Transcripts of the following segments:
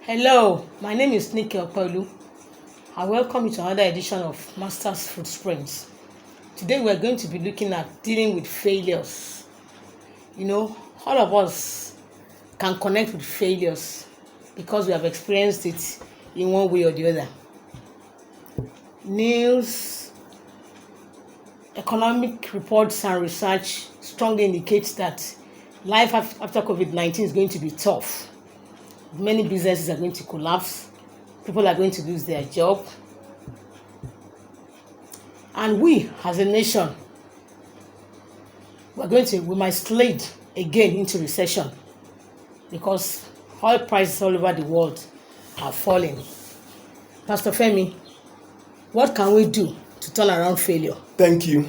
Hello, my name is Nikki Okpelu. I welcome you to another edition of Masters Footprints. Today we are going to be looking at dealing with failures. All of us can connect with failures because we have experienced it in one way or the other. News, economic reports, and research strongly indicates that life after COVID-19 is going to be tough. Many businesses are going to collapse. People are going to lose their job. And we, as a nation, we might slide again into recession because oil prices all over the world are falling. Pastor Femi, what can we do to turn around failure? Thank you.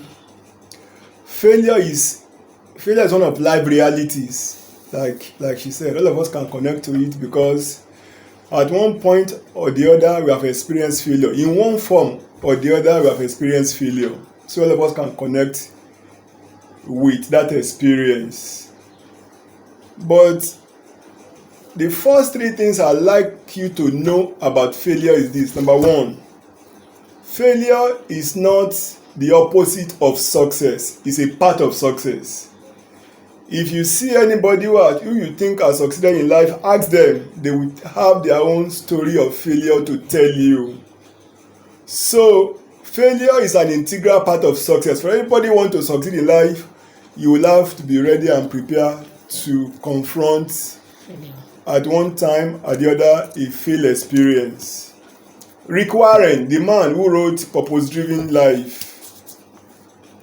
Failure is one of life realities. Like she said, all of us can connect to it because at one point or the other we have experienced failure. In one form or the other we have experienced failure. So all of us can connect with that experience. But the first three things I'd like you to know about failure is this. Number one, failure is not the opposite of success. It's a part of success. If you see anybody who you think has succeeded in life, ask them. They will have their own story of failure to tell you. So, failure is an integral part of success. For anybody who wants to succeed in life, you will have to be ready and prepared to confront at one time or the other a failed experience. Rick Warren, the man who wrote Purpose Driven Life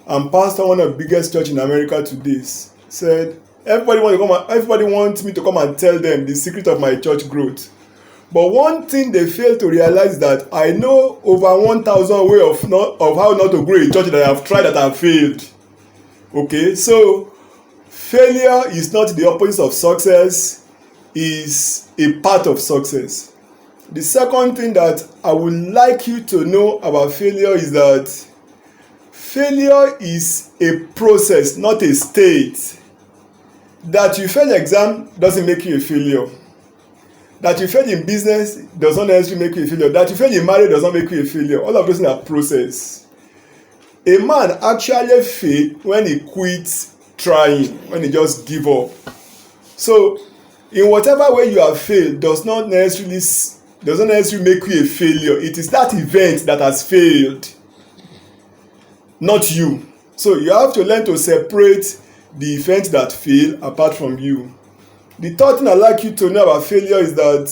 and pastor one of the biggest church in America today, said, everybody wants me to come and tell them the secret of my church growth. But one thing they fail to realize is that I know over 1,000 ways of how not to grow a church that I have tried that have failed. Okay, so failure is not the opposite of success, is a part of success. The second thing that I would like you to know about failure is that failure is a process, not a state. That you fail exam doesn't make you a failure. That you fail in business does not necessarily make you a failure. That you fail in marriage does not make you a failure. All of those things are process. A man actually failed when he quits trying, when he just give up. So, in whatever way you have failed does not necessarily make you a failure. It is that event that has failed, not you. So you have to learn to separate the event that failed apart from you. The third thing I'd like you to know about failure is that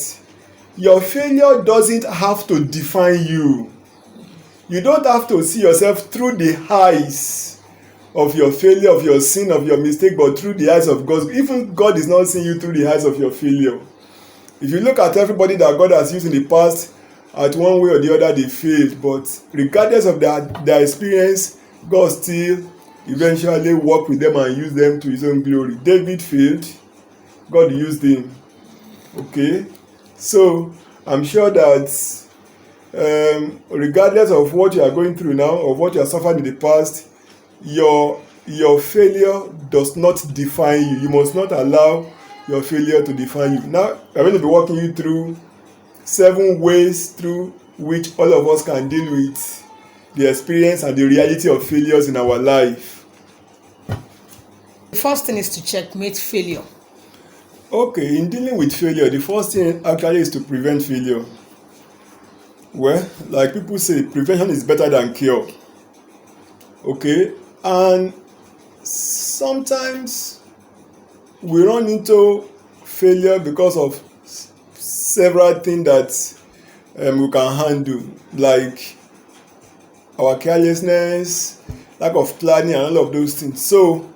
your failure doesn't have to define you. You don't have to see yourself through the eyes of your failure, of your sin, of your mistake, but through the eyes of God. Even God is not seeing you through the eyes of your failure. If you look at everybody that God has used in the past, at one way or the other they failed, but regardless of their experience, God still eventually worked with them and used them to his own glory. David failed, God used him. Okay, so I'm sure that regardless of what you are going through now or what you have suffered in the past, your failure does not define you. You must not allow your failure to define you. Now I'm going to be walking you through 7 ways through which all of us can deal with the experience and the reality of failures in our life. The first thing is to checkmate failure. Okay, in dealing with failure, the first thing actually is to prevent failure. Well, like people say, prevention is better than cure. Okay, and sometimes we run into failure because of several things that we can handle, like our carelessness, lack of planning, and all of those things. So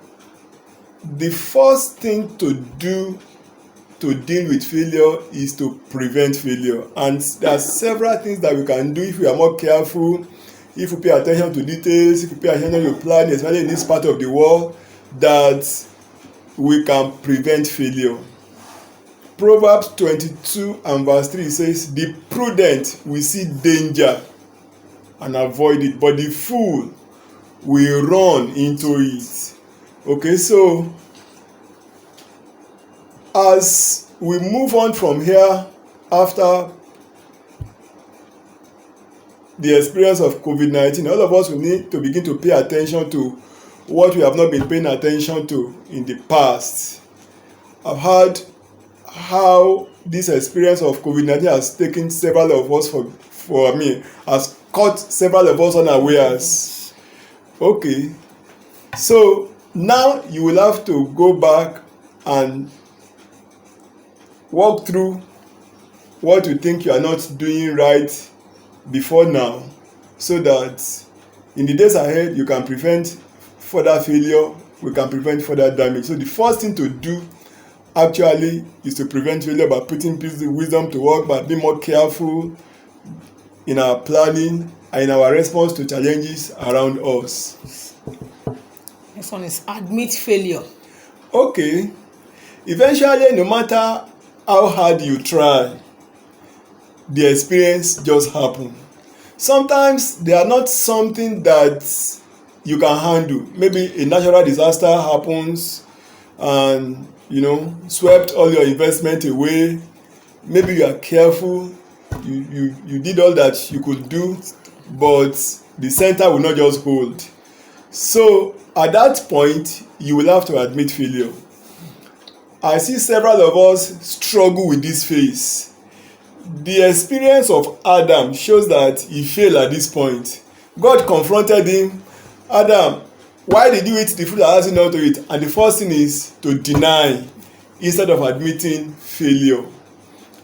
the first thing to do to deal with failure is to prevent failure, and there are several things that we can do if we are more careful, if we pay attention to details, if we pay attention to planning, especially in this part of the world, that we can prevent failure. Proverbs 22 and verse 3 says, the prudent will see danger and avoid it, but the fool will run into it. Okay, so as we move on from here after the experience of COVID-19. All of us will need to begin to pay attention to what we have not been paying attention to in the past. I've heard how this experience of COVID-19 has taken several of us has caught several of us unawares. Okay, so now you will have to go back and walk through what you think you are not doing right before now, so that in the days ahead you can prevent further failure, we can prevent further damage. So the first thing to do actually is to prevent failure by putting wisdom to work, by being more careful in our planning and in our response to challenges around us. Next one is admit failure. Okay, eventually, no matter how hard you try, the experience just happen. Sometimes they are not something that you can handle. Maybe a natural disaster happens and swept all your investment away. Maybe you are careful, you did all that you could do, but the center will not just hold. So at that point, you will have to admit failure. I see several of us struggle with this phase. The experience of Adam shows that he failed at this point. God confronted him. Adam, why did you eat the fruit I asked you not to eat? And the first thing is to deny instead of admitting failure.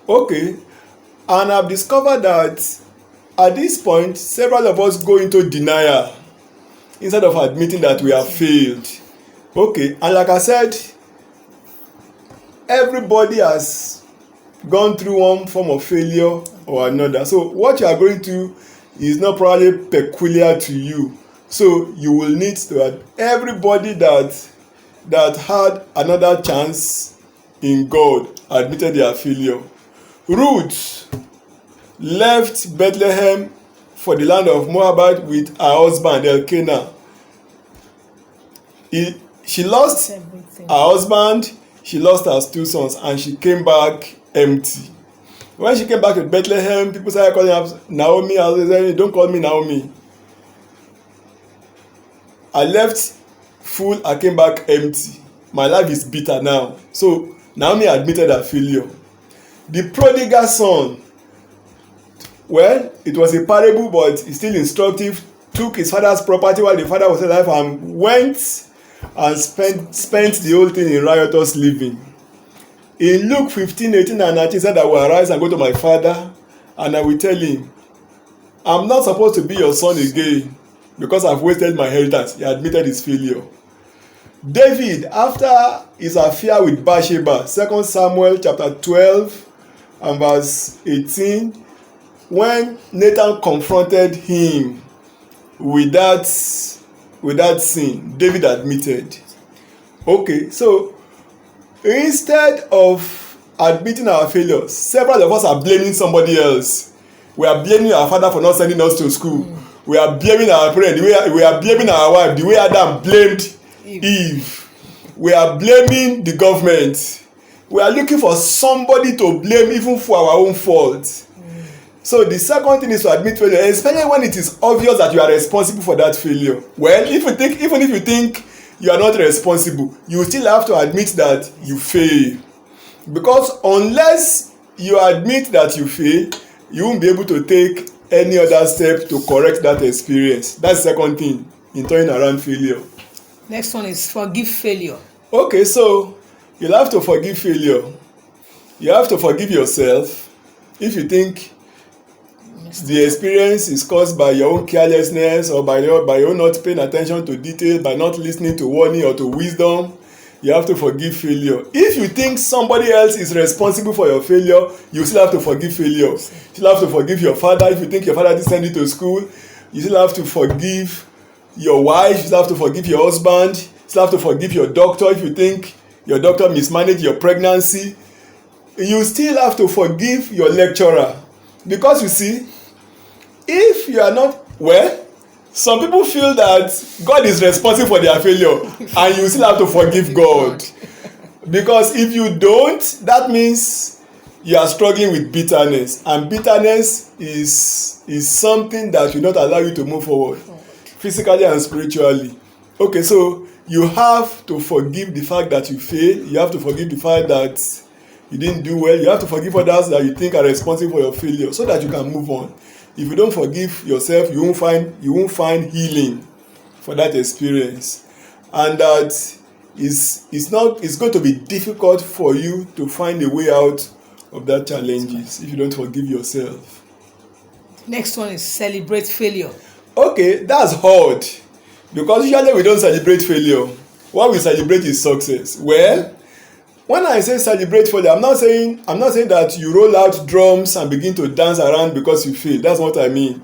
Okay, and I've discovered that at this point, several of us go into denial instead of admitting that we have failed. Okay, and like I said, everybody has gone through one form of failure or another. So what you are going through is not probably peculiar to you. So you will need to add everybody that had another chance in God admitted their failure. Ruth left Bethlehem for the land of Moabite with her husband Elkanah. She lost everything. Her husband, she lost her 2 sons, and she came back empty. When she came back to Bethlehem, people started calling her Naomi. I was saying, don't call me Naomi. I left full, I came back empty. My life is bitter now. So Naomi admitted her failure. The prodigal son, well, it was a parable, but it's still instructive. Took his father's property while the father was alive and went and spent the whole thing in riotous living. In Luke 15:18 and 19 said, I will arise and go to my father, and I will tell him, I'm not supposed to be your son again because I've wasted my inheritance. He admitted his failure. David, after his affair with Bathsheba, 2 Samuel chapter 12 and verse 18, when Nathan confronted him with that sin, David admitted. Okay, so instead of admitting our failures, several of us are blaming somebody else. We are blaming our father for not sending us to school. We are blaming our parents. We are blaming our wife the way Adam blamed Eve. We are blaming the government. We are looking for somebody to blame even for our own fault. So the second thing is to admit failure, especially when it is obvious that you are responsible for that failure. Well, even if you think you are not responsible, you still have to admit that you fail. Because unless you admit that you fail, you won't be able to take any other step to correct that experience. That's the second thing in turning around failure. Next one is forgive failure. Okay, so you'll have to forgive failure. You have to forgive yourself if you think the experience is caused by your own carelessness or by your not paying attention to detail, by not listening to warning or to wisdom. You have to forgive failure. If you think somebody else is responsible for your failure, you still have to forgive failure. You still have to forgive your father. If you think your father didn't send you to school, you still have to forgive your wife. You still have to forgive your husband. You still have to forgive your doctor. If you think your doctor mismanaged your pregnancy, you still have to forgive your lecturer. Because you see, if you are not well, some people feel that God is responsible for their failure and you still have to forgive God. Because if you don't, that means you are struggling with bitterness, and bitterness is something that will not allow you to move forward physically and spiritually. Okay, so you have to forgive the fact that you failed. You have to forgive the fact that you didn't do well. You have to forgive others that you think are responsible for your failure, so that you can move on. If you don't forgive yourself, you won't find healing for that experience, and that it's going to be difficult for you to find a way out of that challenges if you don't forgive yourself. Next one is celebrate failure. Okay, that's hard, because usually we don't celebrate failure. What we celebrate is success. Well, when I say celebrate failure, I'm not saying that you roll out drums and begin to dance around because you fail. That's what I mean.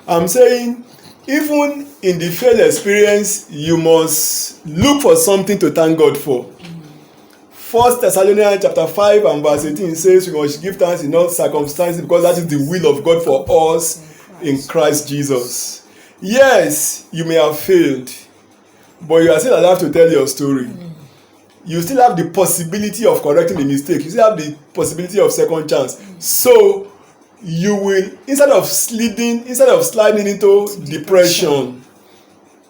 I'm saying even in the failed experience, you must look for something to thank God for. 1 Thessalonians chapter 5 and verse 18 says we must give thanks in all circumstances, because that is the will of God for us in Christ Jesus. Yes, you may have failed, but you are still alive to tell your story. You still have the possibility of correcting the mistake. You still have the possibility of second chance. So you will, instead of sliding into depression,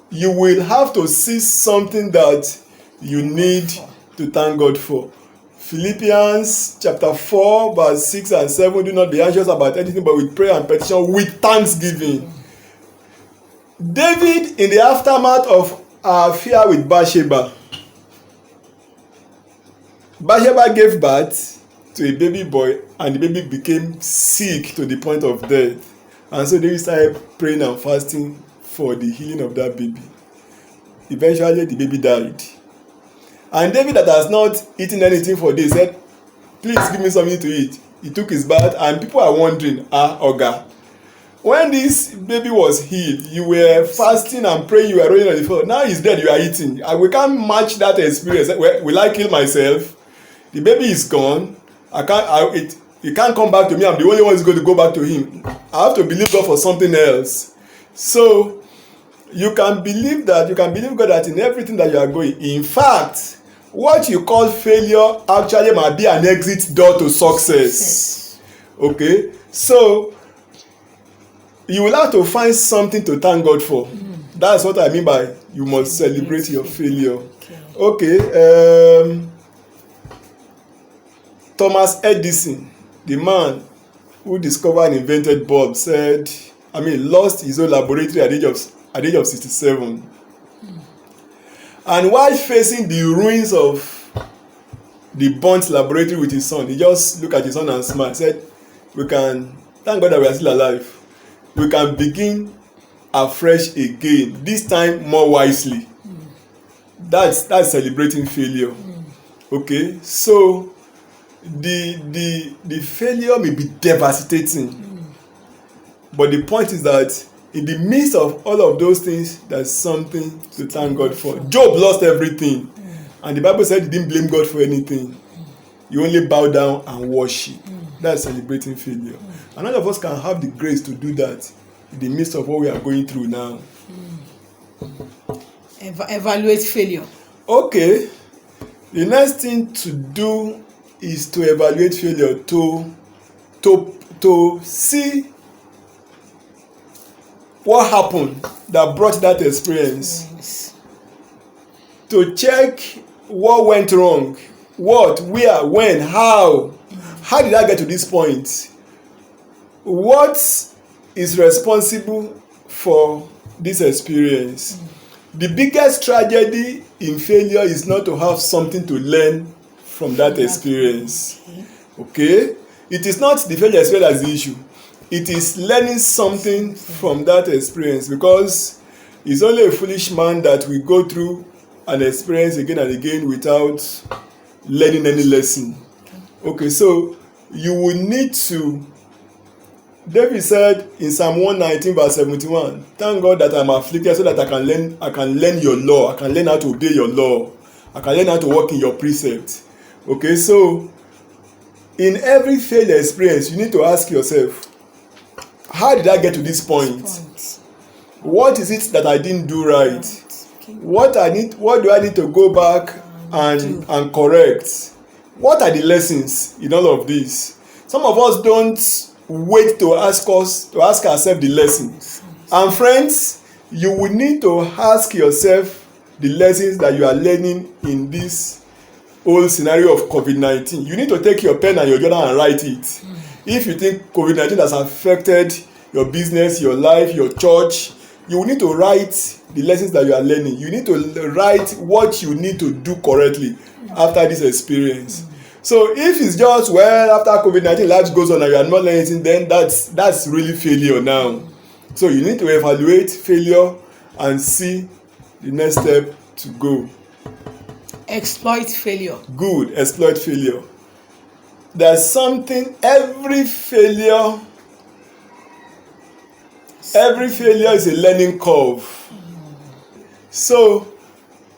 you will have to see something that you need to thank God for. Philippians chapter 4 verse 6 and 7, do not be anxious about anything, but with prayer and petition with thanksgiving. David, in the aftermath of our affair with Bathsheba gave birth to a baby boy, and the baby became sick to the point of death. And so David started praying and fasting for the healing of that baby. Eventually, the baby died. And David, that has not eaten anything for days, said, please give me something to eat. He took his bath, and people are wondering, Oga, when this baby was healed, you were fasting and praying, you were rolling on the floor. Now he's dead, you are eating. We can't match that experience. Will I kill myself? The baby is gone. He can't come back to me. I'm the only one who's going to go back to him. I have to believe God for something else. So you can believe God that in everything that you are going. In fact, what you call failure actually might be an exit door to success. Okay? So you will have to find something to thank God for. That's what I mean by you must celebrate your failure. Okay. Thomas Edison, the man who discovered and invented bulbs, lost his own laboratory at the age of 67. And while facing the ruins of the burnt laboratory with his son, he just looked at his son and smiled. Said, "We can thank God that we are still alive. We can begin afresh again. This time more wisely." That's celebrating failure. Okay, so the failure may be devastating, but the point is that in the midst of all of those things, there's something to thank God for. Job lost everything, and the Bible said he didn't blame God for anything. He only bowed down and worship. That's celebrating failure. And all of us can have the grace to do that in the midst of what we are going through now. Evaluate failure. Okay, the next thing to do is to evaluate failure, to see what happened that brought that experience. Yes. To check what went wrong, what, where, when, how did I get to this point? What is responsible for this experience? The biggest tragedy in failure is not to have something to learn from that experience. Okay? It is not the failure experience as the issue. It is learning something from that experience, because it's only a foolish man that will go through an experience again and again without learning any lesson. Okay, so you will need to. David said in Psalm 119 verse 71, "Thank God that I'm afflicted so that I can learn your law. I can learn how to obey your law. I can learn how to walk in your precepts." Okay, so in every failed experience, you need to ask yourself, how did I get to this point? What is it that I didn't do right? What do I need to go back and correct. What are the lessons in all of this? Some of us don't wait to ask ourselves the lessons. And friends, you will need to ask yourself the lessons that you are learning in this whole scenario of COVID-19. You need to take your pen and your journal and write it. If you think COVID-19 has affected your business, your life, your church, you will need to write the lessons that you are learning. You need to write what you need to do correctly after this experience. So if it's just, well, after COVID-19 life goes on and you are not learning anything, then that's really failure now. So you need to evaluate failure and see the next step to go. Exploit failure. Good, exploit failure. There's something, every failure is a learning curve. So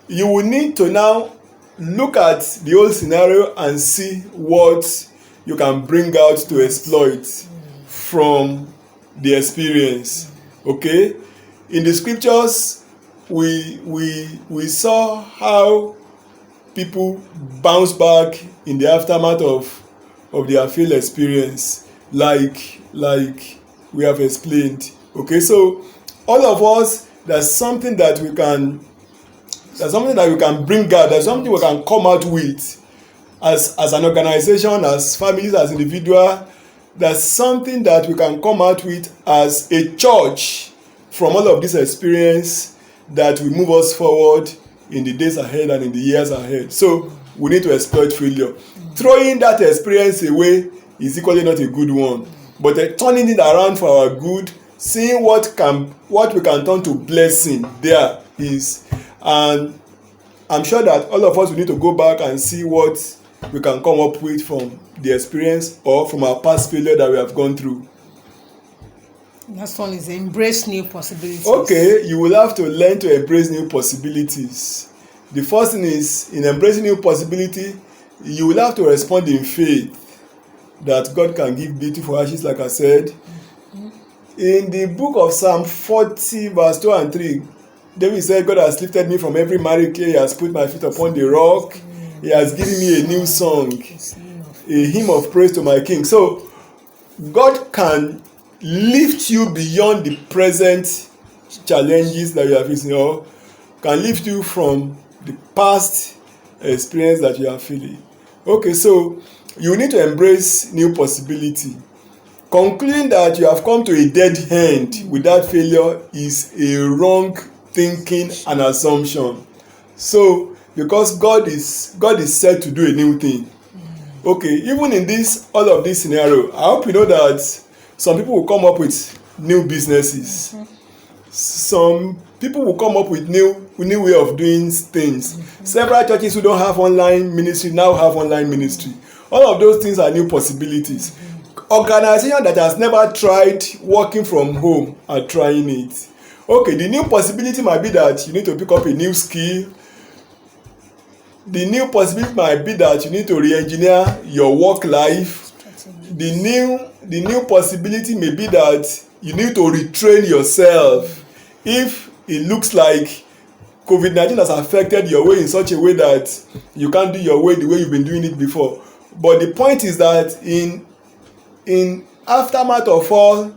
you will need to now look at the whole scenario and see what you can bring out to exploit from the experience. Okay? In the scriptures, we saw how people bounce back in the aftermath of their failed experience, like we have explained. Okay, so all of us, there's something that we can bring out, there's something we can come out with as an organization, as families, as individual. There's something that we can come out with as a church from all of this experience that will move us forward in the days ahead and in the years ahead. So we need to exploit failure. Throwing that experience away is equally not a good one, but turning it around for our good, seeing what we can turn to blessing there is. And I'm sure that all of us will need to go back and see what we can come up with from the experience or from our past failure that we have gone through. Next one is embrace new possibilities. Okay, you will have to learn to embrace new possibilities. The first thing is, in embracing new possibility, you will have to respond in faith that God can give beautiful ashes, like I said. In the book of Psalm 40 verse 2 and 3, David said, God has lifted me from every miry clay, he has put my feet upon the rock, he has given me a new song, a hymn of praise to my king. So God can lift you beyond the present challenges that you are facing, or can lift you from the past experience that you are feeling. Okay, so you need to embrace new possibility. Concluding that you have come to a dead end with that failure is a wrong thinking and assumption. So because God is said to do a new thing. Okay, even in all of this scenario, I hope you know that some people will come up with new businesses. Some people will come up with new way of doing things. Several churches who don't have online ministry now have online ministry. All of those things are new possibilities. Organization that has never tried working from home are trying it. Okay, the new possibility might be that you need to pick up a new skill. The new possibility might be that you need to re-engineer your work life. The new possibility may be that you need to retrain yourself if it looks like COVID-19 has affected your way in such a way that you can't do your way the way you've been doing it before. But the point is that in aftermath of all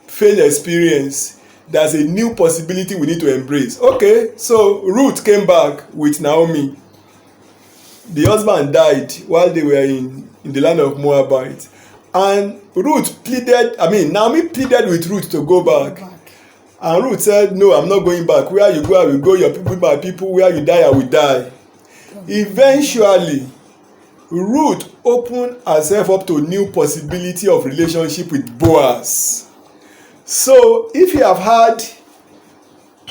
failed experience, there's a new possibility we need to embrace. Okay, so Ruth came back with Naomi. The husband died while they were in the land of Moabite. And Naomi pleaded with Ruth to go back. And Ruth said, no, I'm not going back. Where you go, I will go. Your people, my people. Where you die, I will die. Eventually, Ruth opened herself up to a new possibility of relationship with Boaz. So, if you have had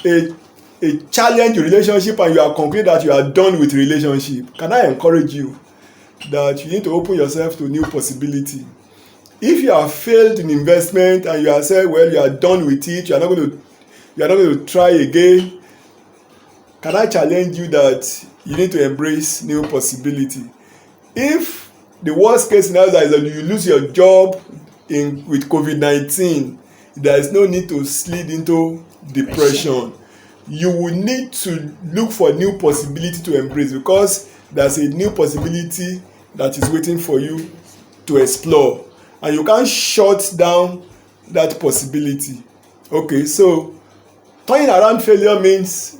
a challenging relationship and you are concluded that you are done with relationship, can I encourage you that you need to open yourself to new possibility? If you have failed in investment and you are saying, well, you are done with it, you are not going to try again, can I challenge you that you need to embrace new possibility? If the worst case scenario is that you lose your job with COVID-19, there is no need to slide into depression. you will need to look for new possibility to embrace, because there's a new possibility that is waiting for you to explore, and you can't shut down that possibility. Okay, so turning around failure means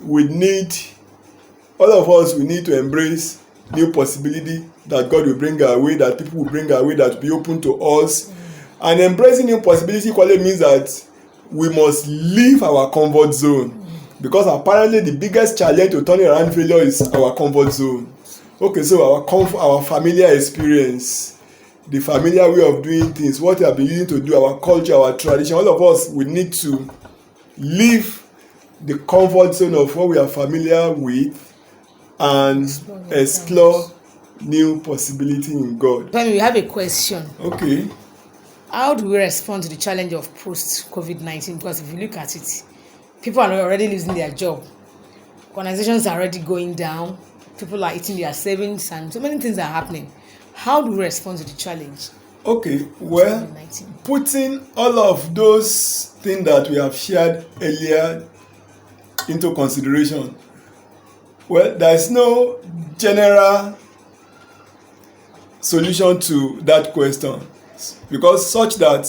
all of us we need to embrace new possibility that God will bring our way, that people will bring our way, that will be open to us. And embracing new possibility equally means that we must leave our comfort zone, because apparently the biggest challenge to turning around failure is our comfort zone. Okay, so our familiar experience, the familiar way of doing things, what we have been using to do, our culture, our tradition, all of us we need to leave the comfort zone of what we are familiar with and explore new possibility in God. Then we have a question. Okay. How do we respond to the challenge of post-COVID-19? Because if you look at it, people are already losing their job. Organizations are already going down. People are eating their savings, and so many things are happening. How do we respond to the challenge? Okay, well, COVID-19? putting all of those things that we have shared earlier into consideration, well, there is no general solution to that question, because such that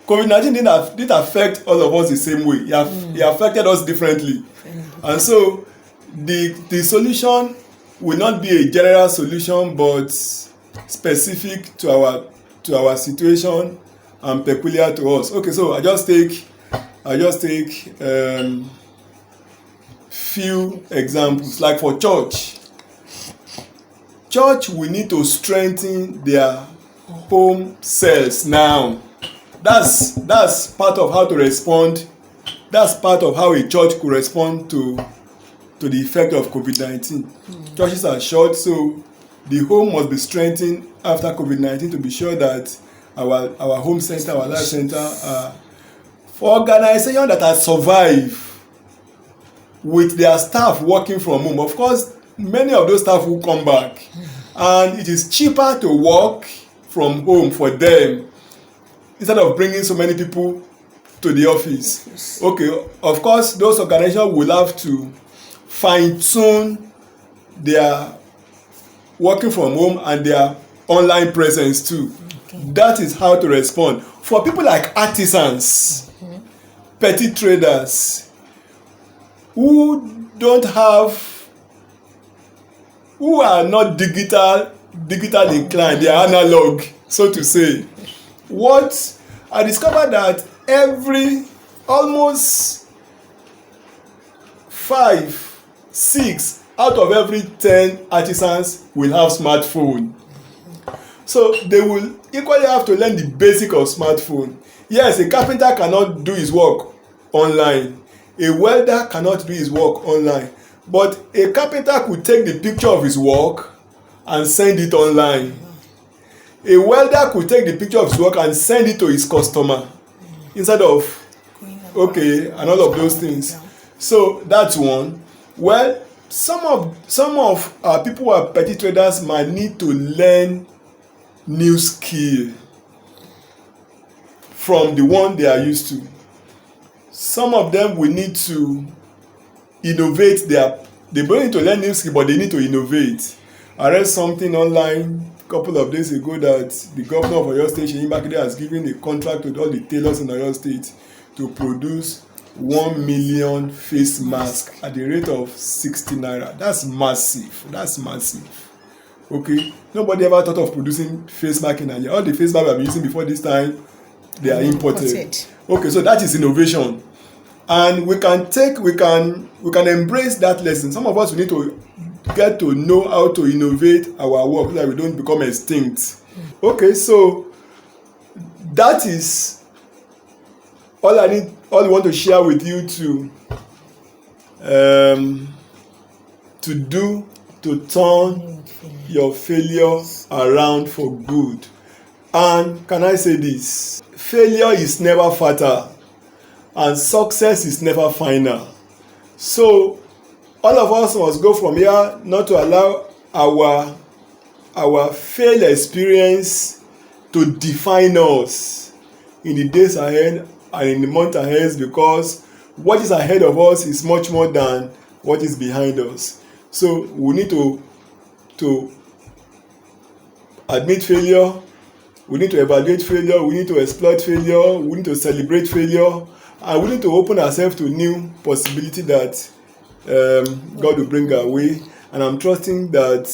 COVID-19 didn't affect all of us the same way. It affected us differently. And so the solution will not be a general solution, but specific to our situation and peculiar to us. Okay, so I just take few examples. Like for church will need to strengthen their home cells now. That's part of how to respond. That's part of how a church could respond to the effect of COVID-19. Churches are short, so the home must be strengthened after COVID-19 to be sure that our home center, our life center are for organizations that have survived with their staff working from home. Of course, many of those staff will come back, and it is cheaper to work from home for them instead of bringing so many people to the office. Okay, of course, those organizations will have to fine-tune their working from home and their online presence too. Okay. That is how to respond. For people like artisans, petty traders, who are not digital inclined, they are analog, so to say. What I discovered that almost 5-6 out of every 10 artisans will have smartphone. So they will equally have to learn the basic of smartphone. Yes, a carpenter cannot do his work online. A welder cannot do his work online. But a carpenter could take the picture of his work and send it online. A welder could take the picture of his work and send it to his customer instead of and all of those things. So that's one. Well, some of our people who are petty traders might need to learn new skill from the one they are used to. Some of them will need to innovate they don't need to learn new skill, but they need to innovate. I read something online a couple of days ago that the governor of Oyo State, Seyi Makinde, has given a contract to all the tailors in Oyo State to produce 1 million face masks at the rate of 60 naira. That's massive. Okay, nobody ever thought of producing face mask in Nigeria. All the face masks we have been using before this time, they are imported. Okay, so that is innovation, and we can embrace that lesson. Some of us, we need to get to know how to innovate our work so that we don't become extinct. Okay, so that is all I want to share with you to turn your failure around for good. And can I say this? Failure is never fatal, and success is never final. So all of us must go from here not to allow our failed experience to define us in the days ahead and in the month ahead, because what is ahead of us is much more than what is behind us. So we need to admit failure, we need to evaluate failure, we need to exploit failure, we need to celebrate failure, and we need to open ourselves to new possibility that God will bring our way. And I'm trusting that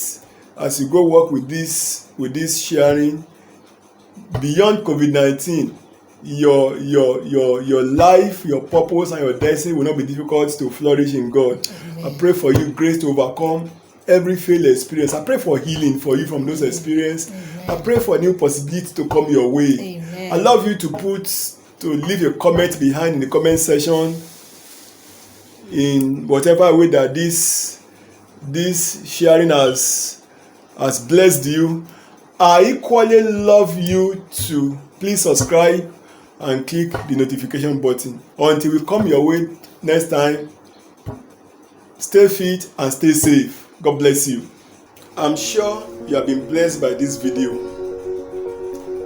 as you go work with this sharing, beyond COVID-19, your life, your purpose, and your destiny will not be difficult to flourish in God. I pray for you grace to overcome every failed experience. I pray for healing for you from those experiences. I pray for new possibilities to come your way. Amen. I love you to leave a comment behind in the comment section in whatever way that this sharing has blessed you. I equally love you to please subscribe and click the notification button. Until we come your way next time, stay fit and stay safe. God bless you. I'm sure you have been blessed by this video,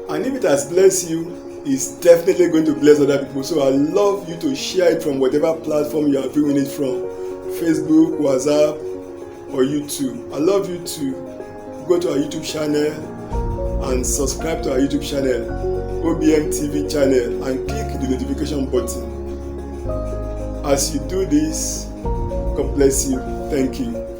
and if it has blessed you, it's definitely going to bless other people. So I love you to share it from whatever platform you are viewing it from, Facebook, WhatsApp, or YouTube. I love you to go to our YouTube channel and subscribe to our YouTube channel, OBM TV channel, and click the notification button. As you do this, God bless you. Thank you.